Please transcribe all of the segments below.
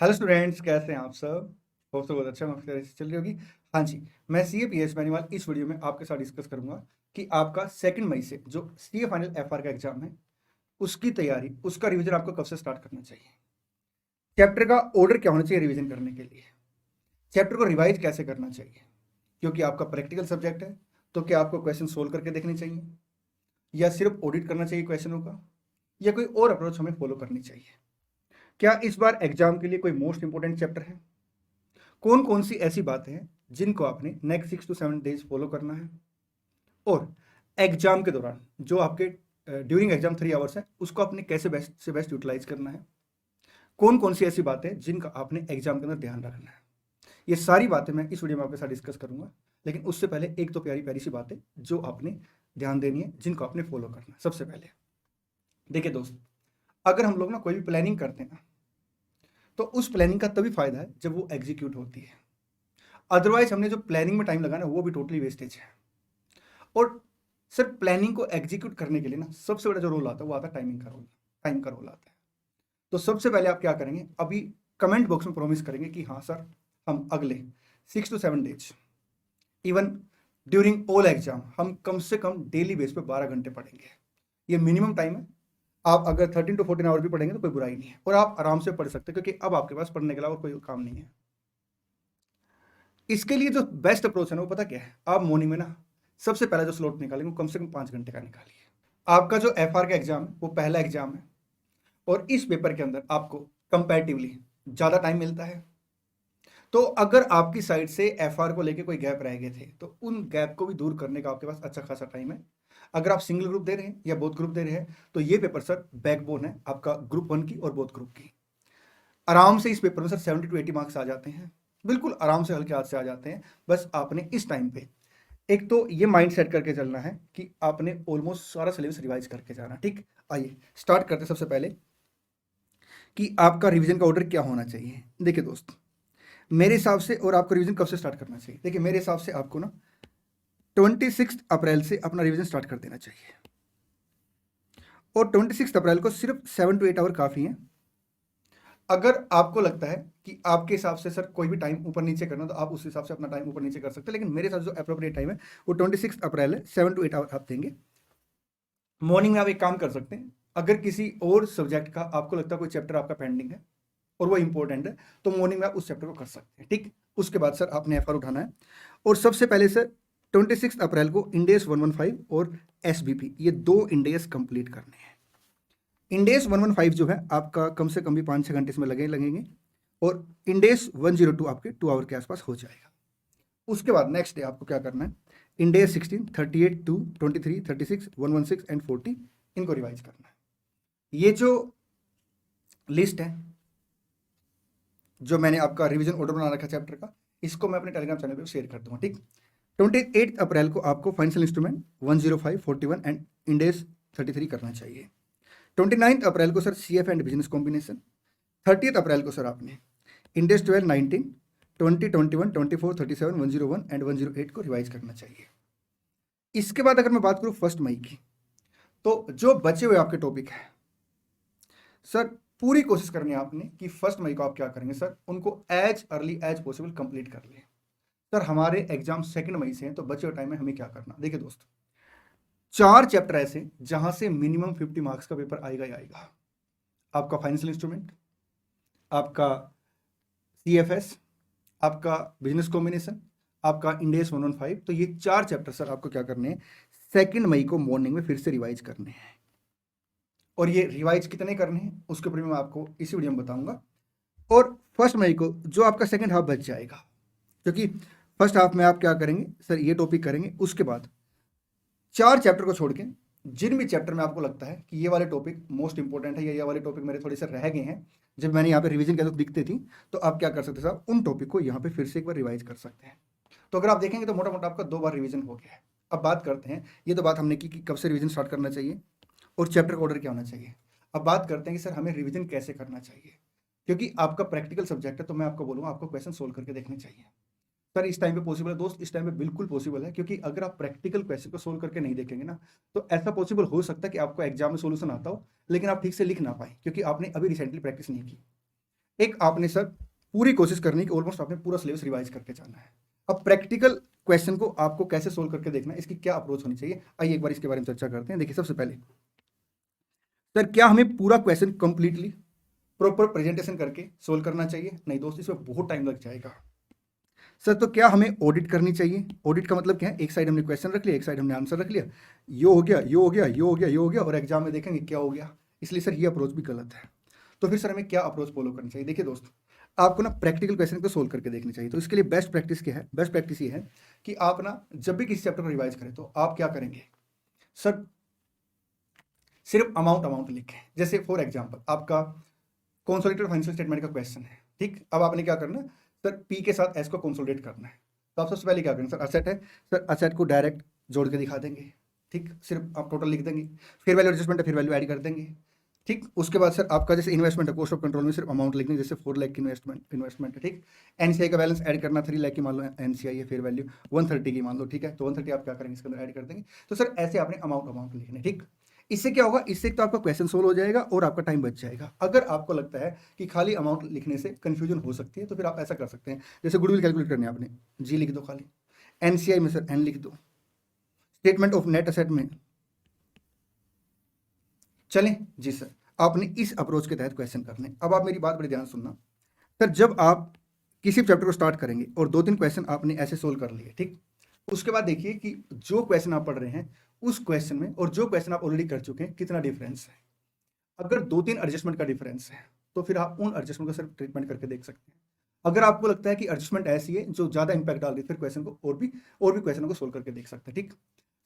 Hello students, कैसे हैं आप सब। होप तो बहुत अच्छा आपकी तरह से चल रही होगी। हाँ जी, मैं सीए पीएस बेनीवाल इस वीडियो में आपके साथ डिस्कस करूंगा कि आपका 2 मई से जो सीए फाइनल एफआर का एग्जाम है उसकी तैयारी, उसका रिवीजन आपको कब से स्टार्ट करना चाहिए। चैप्टर का ऑर्डर क्या होना चाहिए रिवीजन करने के लिए। चैप्टर को रिवाइज कैसे करना चाहिए, क्योंकि आपका प्रैक्टिकल सब्जेक्ट है। तो क्या आपको क्वेश्चन सोल्व करके देखने चाहिए, या सिर्फ ऑडिट करना चाहिए क्वेश्चनों का, या कोई और अप्रोच हमें फॉलो करनी चाहिए। क्या इस बार एग्जाम के लिए कोई मोस्ट इंपोर्टेंट चैप्टर है, कौन कौन सी ऐसी बातें हैं जिनको आपने नेक्स्ट 6 to 7 डेज फॉलो करना है, और एग्जाम के दौरान जो आपके ड्यूरिंग एग्जाम 3 आवर्स है उसको आपने कैसे बेस्ट से बेस्ट यूटिलाइज करना है। कौन कौन सी ऐसी बातें जिनका आपने एग्जाम के अंदर ध्यान रखना है, ये सारी बातें मैं इस वीडियो में आपके साथ डिस्कस करूंगा। लेकिन उससे पहले एक तो प्यारी प्यारी सी बातें जो आपने ध्यान देनी है, जिनको आपने फॉलो करना है। सबसे पहले देखिए दोस्त, अगर हम लोग ना कोई भी प्लानिंग करते हैं ना, तो उस प्लानिंग का तभी फायदा है जब वो एग्जीक्यूट होती है। अदरवाइज हमने जो प्लानिंग में टाइम लगाना वो भी टोटली वेस्टेज है। और सिर्फ प्लानिंग को एग्जीक्यूट करने के लिए ना सबसे बड़ा जो रोल आता है वो आता है टाइमिंग का रोल। टाइम का रोल आता है। तो सबसे पहले आप क्या करेंगे, अभी कमेंट बॉक्स में प्रॉमिस करेंगे कि हाँ सर, हम अगले 6 to 7 days, even during all exam, हम कम से कम डेली बेस पे 12 घंटे पढ़ेंगे। ये मिनिमम टाइम है। आप अगर 13 to 14 आवर भी पढ़ेंगे तो कोई बुराई नहीं है, और आप आराम से पढ़ सकते हैं, क्योंकि अब आपके पास पढ़ने के अलावा कोई काम नहीं है। इसके लिए जो बेस्ट अप्रोच है ना वो पता क्या है, आप मॉर्निंग में ना सबसे पहला जो स्लॉट निकालेंगे वो कम से कम 5 घंटे का निकालिए। आपका जो एफआर का एग्जाम है वो पहला एग्जाम है, और इस पेपर के अंदर आपको कंपैरेटिवली ज़्यादा टाइम मिलता है। तो अगर आपकी साइड से एफआर को लेके कोई गैप रह गए थे तो उन गैप को भी दूर करने का आपके पास अच्छा खासा टाइम है। अगर आप सिंगल ग्रुप दे रहे हैं या बोथ ग्रुप दे रहे हैं तो ये पेपर सर बैकबोन है आपका ग्रुप 1 की और बोथ ग्रुप की। आराम से इस पेपर में सर 70 to 80 मार्क्स आ जाते हैं, बिल्कुल आराम से हल्के हाथ से आ जाते हैं। बस आपने इस टाइम पे एक तो ये माइंड सेट करके चलना है कि आपने ऑलमोस्ट सारा सिलेबस रिवाइज करके जाना। ठीक, आइए स्टार्ट करते हैं। सबसे पहले कि आपका रिवीजन का ऑर्डर क्या होना चाहिए। देखिए दोस्त, मेरे हिसाब से, और आपको रिवीजन कब से स्टार्ट करना चाहिए, देखिए मेरे हिसाब से आपको ना 26 अप्रैल से अपना रिवीजन स्टार्ट कर देना चाहिए। और 26 अप्रैल को सिर्फ 7 to 8 आवर काफ़ी है। अगर आपको लगता है कि आपके हिसाब से सर कोई भी टाइम ऊपर नीचे करना, तो आप उस हिसाब से अपना टाइम ऊपर नीचे कर सकते हैं। लेकिन मेरे साथ जो अप्रोप्रिएट टाइम है वो 26 अप्रैल है। 7 to 8 आवर आप देंगे। मॉर्निंग में आप एक काम कर सकते हैं, अगर किसी और सब्जेक्ट का आपको लगता है कोई चैप्टर आपका पेंडिंग है और वो इंपॉर्टेंट है, तो मॉर्निंग में आप उस चैप्टर को कर सकते हैं। ठीक, उसके बाद सर आपने एफआर उठाना है। और सबसे पहले सर 26 अप्रैल को इंडेस 115 और एसबीपी, ये 2 इंडेस कंप्लीट करने हैं। इंडेस 115 जो है आपका कम से कम भी 5-6 घंटे इसमें लगेंगे, और इंडेस 102 आपके 2 आवर के आसपास हो जाएगा। उसके बाद नेक्स्ट डे आपको क्या करना है, इंडेस 16, 38, 2, 23, 36, 116 एंड 40, इनको रिवाइज करना है। ये जो लिस्ट है, जो मैंने आपका रिवीजन ऑर्डर बना रखा चैप्टर का, इसको मैं अपने टेलीग्राम चैनल पे शेयर कर दूंगा। ठीक, 28 अप्रैल को आपको फाइनेंशियल इंस्ट्रूमेंट 105, 41 एंड इंडेस 33 करना चाहिए। 29 अप्रैल को sir CF and business combination. 30 अप्रैल को सर आपने इंडेस 12, 19, 20, 21, 24, 37, 101 एंड 108 को रिवाइज करना चाहिए। इसके बाद अगर मैं बात करूँ 1 मई की, तो जो बचे हुए आपके टॉपिक है सर, पूरी कोशिश करनी है आपने कि 1 मई को आप क्या करेंगे सर, उनको as early as possible complete कर लें। सर हमारे एग्जाम 2 मई से हैं, तो बचे हुए टाइम में हमें क्या करना। देखिए दोस्त, 4 चैप्टर ऐसे जहां से मिनिमम 50 मार्क्स का पेपर आएगा ही आएगा। आपका फाइनेंशियल इंस्ट्रूमेंट, आपका सीएफएस, आपका बिजनेस कॉम्बिनेशन, आपका इंडेस 115। तो ये 4 चैप्टर सर आपको क्या करने हैं, 2 मई को मॉर्निंग में फिर से रिवाइज करने हैं। और ये रिवाइज कितने करने हैं उसके ऊपर मैं आपको इसी वीडियो में बताऊंगा। और 1 मई को जो आपका सेकेंड हाफ बच जाएगा, क्योंकि फर्स्ट हाफ में आप क्या करेंगे सर, ये टॉपिक करेंगे। उसके बाद 4 चैप्टर को छोड़ के जिन भी चैप्टर में आपको लगता है कि ये वाले टॉपिक मोस्ट इंपॉर्टेंट है, या ये वाले टॉपिक मेरे थोड़े से रह गए हैं, जब मैंने यहाँ पे रिवीजन के तो दिखते थी, तो आप क्या कर सकते हैं साहब, उन टॉपिक को यहाँ पे फिर से एक बार रिवाइज कर सकते हैं। तो अगर आप देखेंगे तो मोटा मोटा आपका 2 बार रिवीजन हो गया है। अब बात करते हैं, ये तो बात हमने की कि कब से रिवीजन स्टार्ट करना चाहिए और चैप्टर का ऑर्डर क्या होना चाहिए। अब बात करते हैं कि सर हमें रिवीजन कैसे करना चाहिए, क्योंकि आपका प्रैक्टिकल सब्जेक्ट है। तो मैं आपको बोलूँगा आपको क्वेश्चन सोल्व करके देखने चाहिए। सर इस टाइम पे पॉसिबल है दोस्त, इस टाइम पे बिल्कुल पॉसिबल है, क्योंकि अगर आप प्रैक्टिकल क्वेश्चन को सोल्व करके नहीं देखेंगे ना, तो ऐसा पॉसिबल हो सकता है कि आपको एग्जाम में सोल्यूशन आता हो लेकिन आप ठीक से लिख ना पाए, क्योंकि आपने अभी रिसेंटली प्रैक्टिस नहीं की। एक आपने सर पूरी कोशिश करनी कि ऑलमोस्ट आपने पूरा सिलेबस रिवाइज करके जाना है। अब प्रैक्टिकल क्वेश्चन को आपको कैसे सोल्व करके देखना है, इसकी क्या अप्रोच होनी चाहिए, आइए एक बार इसके बारे में चर्चा करते हैं। देखिए सबसे पहले सर क्या हमें पूरा क्वेश्चन कंप्लीटली प्रॉपर प्रेजेंटेशन करके सोल्व करना चाहिए? नहीं दोस्त, इसमें बहुत टाइम लग जाएगा। सर तो क्या हमें ऑडिट करनी चाहिए? ऑडिट का मतलब क्या है, एक साइड हमने क्वेश्चन रख लिया, एक साइड हमने आंसर रख लिया, ये हो गया, ये हो गया, ये हो गया, ये हो गया, और एग्जाम में देखेंगे क्या हो गया। इसलिए सर ये अप्रोच भी गलत है। तो फिर सर हमें क्या अप्रोच फॉलो करनी चाहिए? देखिए दोस्त, आपको ना प्रैक्टिकल क्वेश्चन को सोल्व करके देखनी चाहिए। तो इसके लिए बेस्ट प्रैक्टिस क्या है? बेस्ट प्रैक्टिस ये है कि आप ना जब भी किसी चैप्टर को रिवाइज करें तो आप क्या करेंगे सर, सिर्फ अमाउंट अमाउंट लिखें। जैसे फॉर एग्जाम्पल आपका कंसोलिडेटेड फाइनेंशियल स्टेटमेंट का क्वेश्चन है, ठीक। अब आपने क्या करना है सर, पी के साथ एस को कंसोलिडेट करना है। तो आप सबसे पहले क्या करेंगे सर, असेट है सर, असेट को डायरेक्ट जोड़ के दिखा देंगे, ठीक। सिर्फ आप टोटल लिख देंगे, फिर वैल्यू एडजस्टमेंट है, फिर वैल्यू ऐड कर देंगे, ठीक। उसके बाद सर आपका जैसे इन्वेस्टमेंट है, कॉस्ट ऑफ कंट्रोल में सिर्फ अमाउंट लिखनी, जैसे 4 लाख की इन्वेस्टमेंट है, ठीक। एनसीआई का बैलेंस ऐड करना 3 लाख की, मान लो एनसीआई है, फिर वैल्यू 130 की मान लो, ठीक है। तो 130 आप क्या करेंगे इसके अंदर ऐड कर देंगे। तो सर ऐसे आपने अमाउंट अमाउंट लिखने, ठीक। इससे क्या होगा, इससे तो आपका क्वेश्चन सोल्व हो जाएगा और आपका टाइम बच जाएगा। अगर आपको लगता है कि खाली अमाउंट लिखने से कंफ्यूजन हो सकती है तो फिर आप ऐसा कर सकते हैं, जैसे गुडविल कैलकुलेट करनी है आपने, जी लिख दो खाली, एनसीआई में सर एन लिख दो, स्टेटमेंट ऑफ नेट असेट में चलें जी सर। आपने इस अप्रोच के तहत क्वेश्चन करने। अब आप मेरी बात बड़ी ध्यान सुनना सर, जब आप किसी चैप्टर को स्टार्ट करेंगे और 2-3 क्वेश्चन आपने ऐसे सोल्व कर लिए, ठीक। उसके बाद देखिए कि जो क्वेश्चन आप पढ़ रहे हैं उस क्वेश्चन में और जो क्वेश्चन आप ऑलरेडी कर चुके हैं कितना डिफरेंस है। अगर 2-3 एडजस्टमेंट का डिफरेंस है तो फिर आप उन एडजस्टमेंट का सिर्फ ट्रीटमेंट करके देख सकते हैं। अगर आपको लगता है कि एडजस्टमेंट ऐसी है जो ज्यादा इंपैक्ट डाल रही है, फिर क्वेश्चन को और भी क्वेश्चन को सोल्व करके देख सकते हैं, ठीक।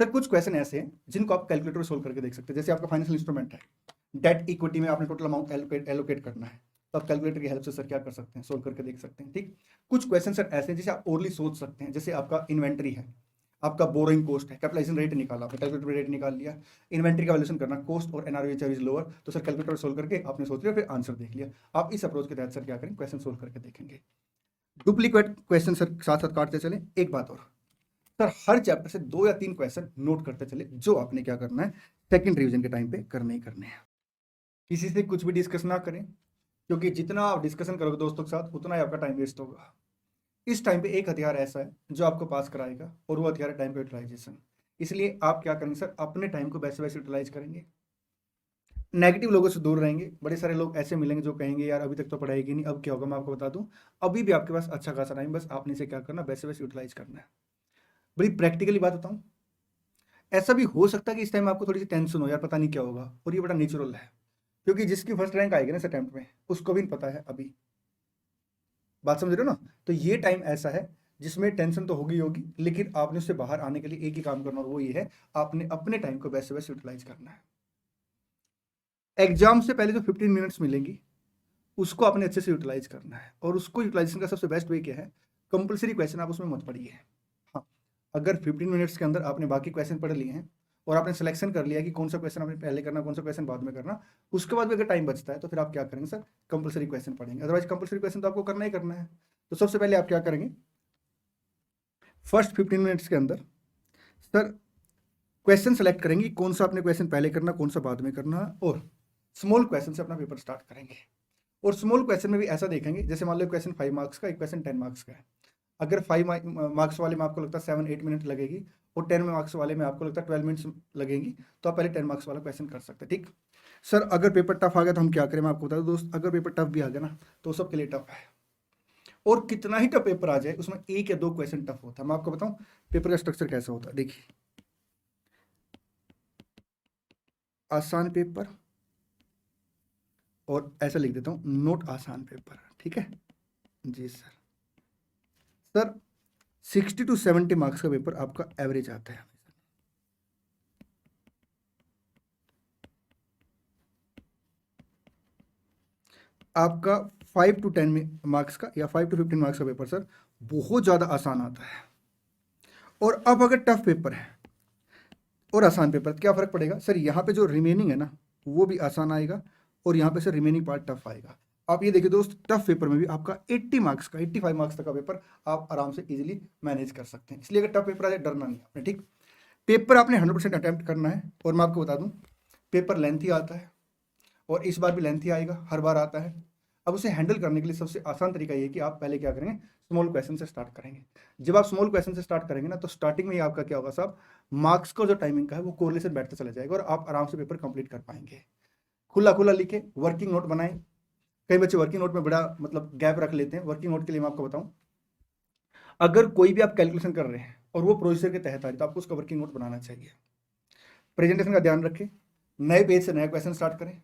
सर कुछ क्वेश्चन ऐसे हैं जिनको आप कैलकुलेटर में सोल्व करके देख सकते हैं। जैसे आपका फाइनेंशियल इंस्ट्रूमेंट है, डेट इक्विटी में आपने टोटल अमाउंट एलोकेट करना है, तो आप कैलकुलेटर की हेल्प से सर क्या कर सकते हैं, सोल्व करके देख सकते हैं, ठीक। कुछ क्वेश्चन सर ऐसे हैं जिसे आप ओरली सोच सकते हैं। जैसे आपका इन्वेंट्री है, आपका बोरोइंग कॉस्ट है, कैपिटलाइजेशन रेट निकाला आपने, कैलकुलेटर में रेट निकाल लिया, इन्वेंट्री का वैल्यूएशन करना, कॉस्ट और एनआरवी इज लोअर, तो सर कैलकुलेटर सोल्व करके आपने सोच लिया, फिर आंसर देख लिया। आप इस अप्रोच के तहत सर क्या करें, क्वेश्चन सोल्व करके देखेंगे। डुप्लीकेट क्वेश्चन सर साथ साथ काटते चले। एक बात और सर, हर चैप्टर से 2 या 3 क्वेश्चन नोट करते चले, जो आपने क्या करना है सेकंड रिवीजन के टाइम पे करने ही करने हैं। किसी से कुछ भी डिस्कस ना करें, क्योंकि जितना आप डिस्कशन करोगे दोस्तों के साथ उतना ही आपका टाइम वेस्ट होगा। इस टाइम पे एक हथियार ऐसा है जो आपको पास कराएगा और वो हथियार है टाइम का यूटिलाइजेशन। इसलिए आप क्या करेंगे सर, अपने टाइम को वैसे वैसे यूटिलाइज करेंगे, नेगेटिव लोगों से दूर रहेंगे। बड़े सारे लोग ऐसे मिलेंगे जो कहेंगे यार अभी तक तो पढ़ाई की नहीं, अब क्या होगा। मैं आपको बता दूं, अभी भी आपके पास अच्छा खासा टाइम, बस आपने से क्या करना, वैसे वैसे यूटिलाइज करना है। बड़ी प्रैक्टिकली बात बताऊं, ऐसा भी हो सकता है कि इस टाइम आपको थोड़ी सी टेंशन हो, यार पता नहीं क्या होगा, और ये बड़ा नेचुरल है, क्योंकि जिसकी फर्स्ट रैंक आएगी ना इस अटेम्प्ट में उसको भी नहीं पता है अभी। बात समझ रहे हो ना? तो ये टाइम ऐसा है जिसमें टेंशन तो होगी होगी, लेकिन आपने उससे बाहर आने के लिए एक ही काम करना, और वो ये है आपने अपने टाइम को वैसे वैसे यूटिलाइज करना है। एग्जाम से पहले जो 15 मिनट्स मिलेंगी उसको आपने अच्छे से यूटिलाइज करना है, और उसको यूटिलाइजेशन का सबसे बेस्ट वे क्या है, कंपलसरी क्वेश्चन आप उसमें मत पढ़िए। हाँ, अगर 15 मिनट्स के अंदर आपने बाकी क्वेश्चन पढ़ लिए हैं और आपने सिलेक्शन कर लिया कि कौन सा क्वेश्चन आपने पहले करना, कौन सा क्वेश्चन बाद में करना, उसके बाद भी अगर टाइम बचता है तो फिर आप क्या करेंगे सर, कंपलसरी क्वेश्चन पढ़ेंगे। अदरवाइज कंपलसरी क्वेश्चन तो आपको करना ही करना है। तो सबसे पहले आप क्या करेंगे, फर्स्ट 15 मिनट्स के अंदर सर क्वेश्चन सेलेक्ट करेंगे, कौन सा आपने क्वेश्चन पहले करना, कौन सा बाद में करना, और स्मॉल क्वेश्चन से अपना पेपर स्टार्ट करेंगे। और स्मॉल क्वेश्चन में भी ऐसा देखेंगे, जैसे मान लो क्वेश्चन 5 मार्क्स का, एक क्वेश्चन 10 मार्क्स का है। अगर 5 मार्क्स वाले में आपको लगता है 7-8 मिनट लगेगी और 10 मार्क्स वाले में आपको लगता है 12 मिनट्स लगेंगी, तो आप पहले 10 मार्क्स वाला क्वेश्चन कर सकते हैं, ठीक। सर अगर पेपर टफ आ गया तो हम क्या करें, मैं आपको बता दूं दोस्त, अगर पेपर टफ भी आ गया ना तो सबके लिए टफ है, और कितना ही टफ पेपर आ जाए उसमें 1 या 2 क्वेश्चन टफ होता है। मैं आपको बताऊं पेपर का स्ट्रक्चर कैसा होता है, देखिए, आसान पेपर, और ऐसा लिख देता हूं नोट आसान पेपर, ठीक है जी सर। सर 60 to 70 मार्क्स का पेपर आपका एवरेज आता है। आपका 5 to 10 मार्क्स का या 5 to 15 मार्क्स का पेपर सर बहुत ज़्यादा आसान आता है। और अब अगर टफ पेपर है और आसान पेपर, क्या फ़र्क पड़ेगा सर, यहाँ पे जो रिमेनिंग है ना वो भी आसान आएगा, और यहाँ पे सर रिमेनिंग पार्ट टफ आएगा। आप ये देखिए दोस्त, टफ पेपर में भी आपका 80 मार्क्स का, 85 मार्क्स तक का पेपर आप आराम से इजीली मैनेज कर सकते हैं। इसलिए अगर टफ पेपर आ जाए डरना नहीं आपने, ठीक। पेपर आपने 100% अटैम्प्ट करना है, और मैं आपको बता दूं पेपर लेंथी आता है, और इस बार भी लेंथी आएगा, हर बार आता है। अब उसे हैंडल करने के लिए सबसे आसान तरीका ये है कि आप पहले क्या करेंगे, स्मॉल क्वेश्चन से स्टार्ट करेंगे। जब आप स्मॉल क्वेश्चन से स्टार्ट करेंगे ना, तो स्टार्टिंग में ही आपका क्या होगा साहब, मार्क्स का जो टाइमिंग का है वो कोरिलेशन बैठता चला जाएगा और आप आराम से पेपर कंप्लीट कर पाएंगे। खुला खुला लिखे, वर्किंग नोट बनाएं। कई बच्चे वर्किंग नोट में बड़ा मतलब गैप रख लेते हैं। वर्किंग नोट के लिए मैं आपको बताऊं, अगर कोई भी आप कैलकुलेशन कर रहे हैं और वो प्रोसीजर के तहत आ रही है तो आपको उसका वर्किंग नोट बनाना चाहिए। प्रेजेंटेशन का ध्यान रखें, नए पेज से नया क्वेश्चन स्टार्ट करें।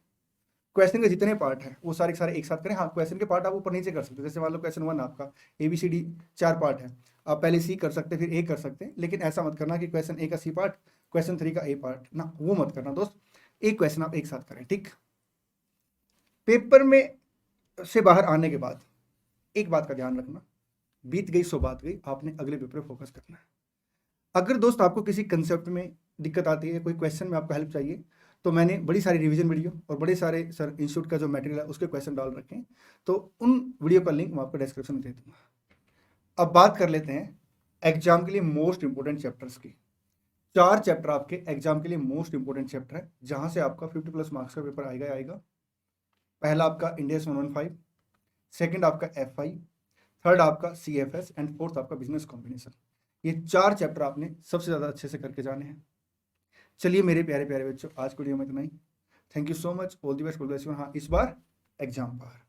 क्वेश्चन के जितने पार्ट हैं वो सारे के सारे एक साथ करें। हाँ, क्वेश्चन के पार्ट आप ऊपर नीचे कर सकते हैं। जैसे मान लो क्वेश्चन 1 आपका ABCD 4 पार्ट है, आप पहले C कर सकते हैं फिर A कर सकते हैं, लेकिन ऐसा मत करना कि क्वेश्चन A का C पार्ट, क्वेश्चन 3 का A पार्ट ना, वो मत करना दोस्त। एक क्वेश्चन आप एक साथ करें, ठीक। पेपर में से बाहर आने के बाद एक बात का ध्यान रखना, बीत गई सो बात गई, आपने अगले पेपर पर फोकस करना है। अगर दोस्त आपको किसी कंसेप्ट में दिक्कत आती है, कोई क्वेश्चन में आपको हेल्प चाहिए, तो मैंने बड़ी सारी रिवीजन वीडियो और बड़े सारे सर इंस्टीट्यूट का जो मटेरियल है उसके क्वेश्चन डाल रखे हैं, तो उन वीडियो का लिंक मैं आपको डिस्क्रिप्शन में दे दूंगा। अब बात कर लेते हैं एग्जाम के लिए मोस्ट इंपोर्टेंट चैप्टर्स की। 4 चैप्टर आपके एग्जाम के लिए मोस्ट इंपोर्टेंट चैप्टर है, जहां से आपका 50+ मार्क्स का पेपर आएगा। पहला आपका इंडियस 115, सेकेंड आपका FI, थर्ड आपका CFS एंड फोर्थ आपका बिजनेस कॉम्बिनेशन। ये 4 चैप्टर आपने सबसे ज़्यादा अच्छे से करके जाने हैं। चलिए मेरे प्यारे प्यारे बच्चों, आज की वीडियो में इतना ही। Thank you so much, all the best. हाँ, इस बार एग्जाम पर